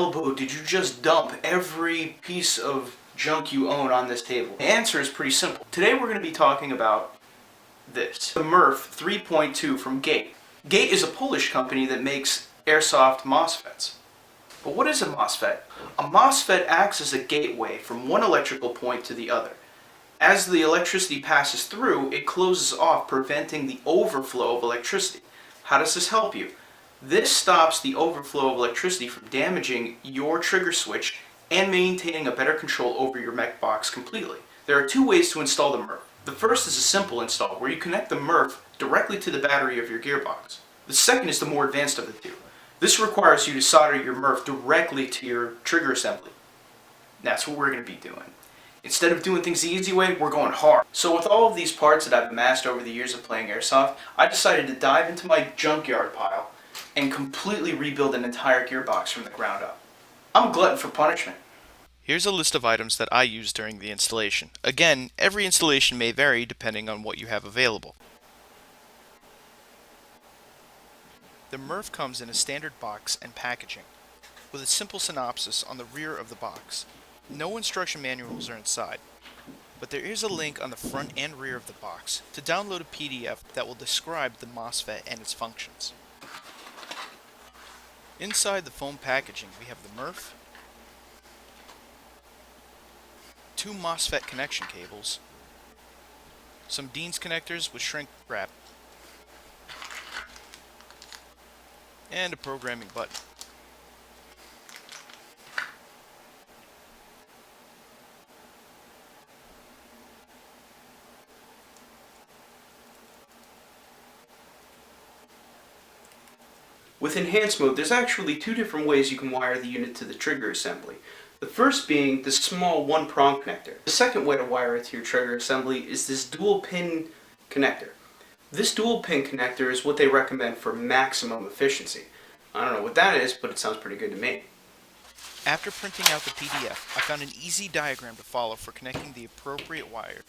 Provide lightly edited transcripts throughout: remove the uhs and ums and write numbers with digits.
NJElbow did you just dump every piece of junk you own on this table? The answer is pretty simple. Today we're going to be talking about this. The MERF 3.2 from Gate. Gate is a Polish company that makes Airsoft Mosfets. But what is a MOSFET? A MOSFET acts as a gateway from one electrical point to the other. As the electricity passes through, it closes off, preventing the overflow of electricity. How does this help you? This stops the overflow of electricity from damaging your trigger switch and maintaining a better control over your mech box completely. There are two ways to install the MERF. The first is a simple install, where you connect the MERF directly to the battery of your gearbox. The second is the more advanced of the two. This requires you to solder your MERF directly to your trigger assembly. That's what we're going to be doing. Instead of doing things the easy way, we're going hard. So with all of these parts that I've amassed over the years of playing Airsoft, I decided to dive into my junkyard pile and completely rebuild an entire gearbox from the ground up. I'm a glutton for punishment. Here's a list of items that I used during the installation. Again, every installation may vary depending on what you have available. The MERF comes in a standard box and packaging, with a simple synopsis on the rear of the box. No instruction manuals are inside, but there is a link on the front and rear of the box to download a PDF that will describe the MOSFET and its functions. Inside the foam packaging we have the MERF, 2 MOSFET connection cables, some Dean's connectors with shrink wrap, and a programming button. With enhanced mode, there's actually two different ways you can wire the unit to the trigger assembly. The first being the small one-prong connector. The second way to wire it to your trigger assembly is this dual-pin connector. This dual-pin connector is what they recommend for maximum efficiency. I don't know what that is, but it sounds pretty good to me. After printing out the PDF, I found an easy diagram to follow for connecting the appropriate wire.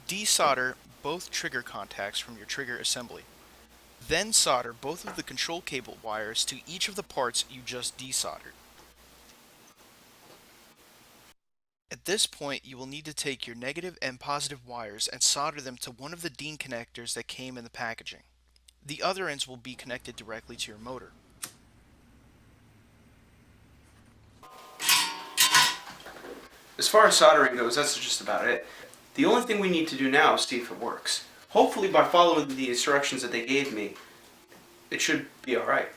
Desolder both trigger contacts from your trigger assembly. Then solder both of the control cable wires to each of the parts you just desoldered. At this point, you will need to take your negative and positive wires and solder them to one of the Dean connectors that came in the packaging. The other ends will be connected directly to your motor. As far as soldering goes, that's just about it. The only thing we need to do now is see if it works. Hopefully by following the instructions that they gave me, it should be alright.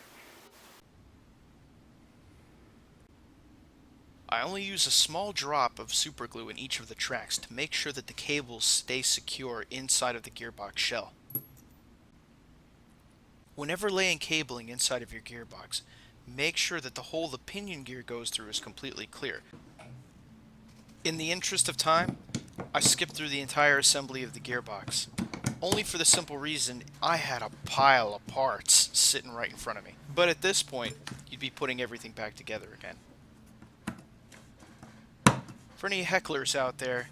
I only use a small drop of super glue in each of the tracks to make sure that the cables stay secure inside of the gearbox shell. Whenever laying cabling inside of your gearbox, make sure that the hole the pinion gear goes through is completely clear. In the interest of time, I skipped through the entire assembly of the gearbox, only for the simple reason I had a pile of parts sitting right in front of me. But at this point, you'd be putting everything back together again. For any hecklers out there,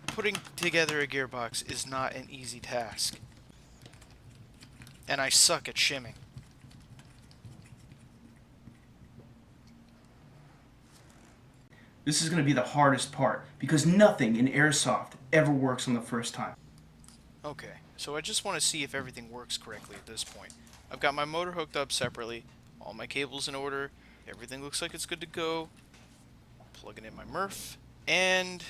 putting together a gearbox is not an easy task. And I suck at shimming. This is going to be the hardest part, because nothing in Airsoft ever works on the first time. Okay, so I just want to see if everything works correctly at this point. I've got my motor hooked up separately, all my cables in order, everything looks like it's good to go. Plugging in my MERF, and...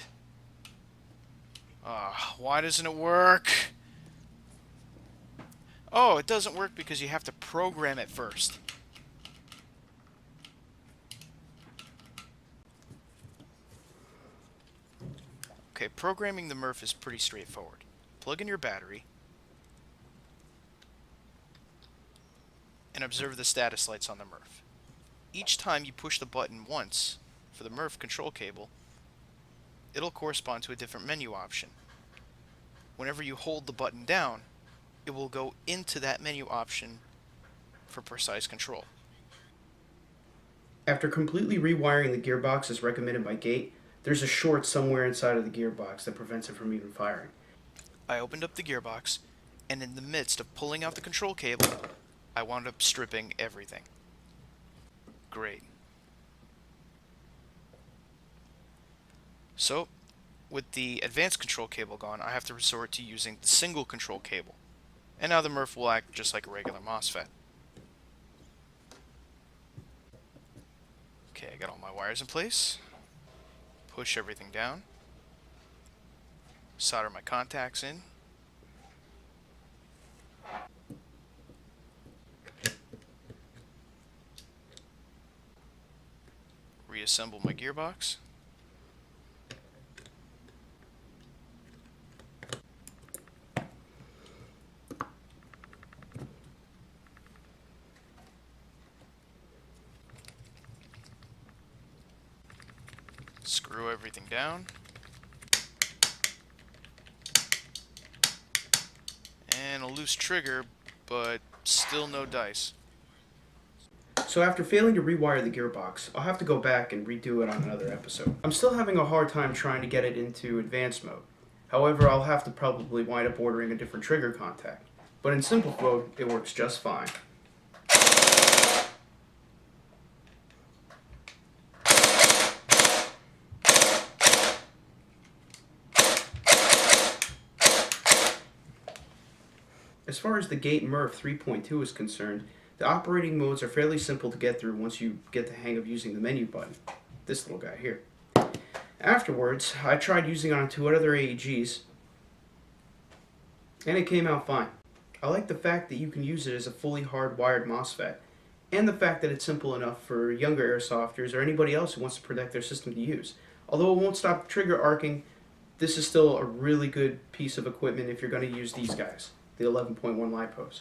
why doesn't it work? Oh, it doesn't work because you have to program it first. Okay, programming the MERF is pretty straightforward. Plug in your battery and observe the status lights on the MERF. Each time you push the button once for the MERF control cable, it'll correspond to a different menu option. Whenever you hold the button down, it will go into that menu option for precise control. After completely rewiring the gearbox as recommended by Gate, there's a short somewhere inside of the gearbox that prevents it from even firing. I opened up the gearbox, and in the midst of pulling out the control cable, I wound up stripping everything. Great. So, with the advanced control cable gone, I have to resort to using the single control cable. And now the MERF will act just like a regular MOSFET. Okay, I got all my wires in place. Push everything down. Solder my contacts in. Reassemble my gearbox. Screw everything down. And a loose trigger, but still no dice. So after failing to rewire the gearbox, I'll have to go back and redo it on another episode. I'm still having a hard time trying to get it into advanced mode. However, I'll have to probably wind up ordering a different trigger contact. But in simple mode, it works just fine. As far as the Gate MERF 3.2 is concerned, the operating modes are fairly simple to get through once you get the hang of using the menu button. This little guy here. Afterwards, I tried using it on 2 other AEGs, and it came out fine. I like the fact that you can use it as a fully hardwired MOSFET, and the fact that it's simple enough for younger airsofters or anybody else who wants to protect their system to use. Although it won't stop trigger arcing, this is still a really good piece of equipment if you're going to use these guys, the 11.1 LiPos.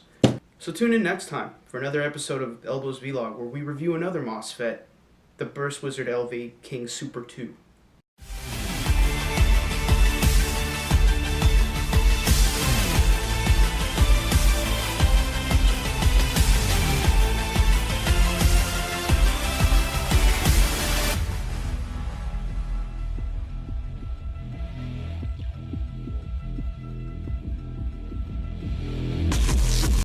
So tune in next time for another episode of Elbow's Vlog where we review another MOSFET, the Burst Wizard LV King Super 2.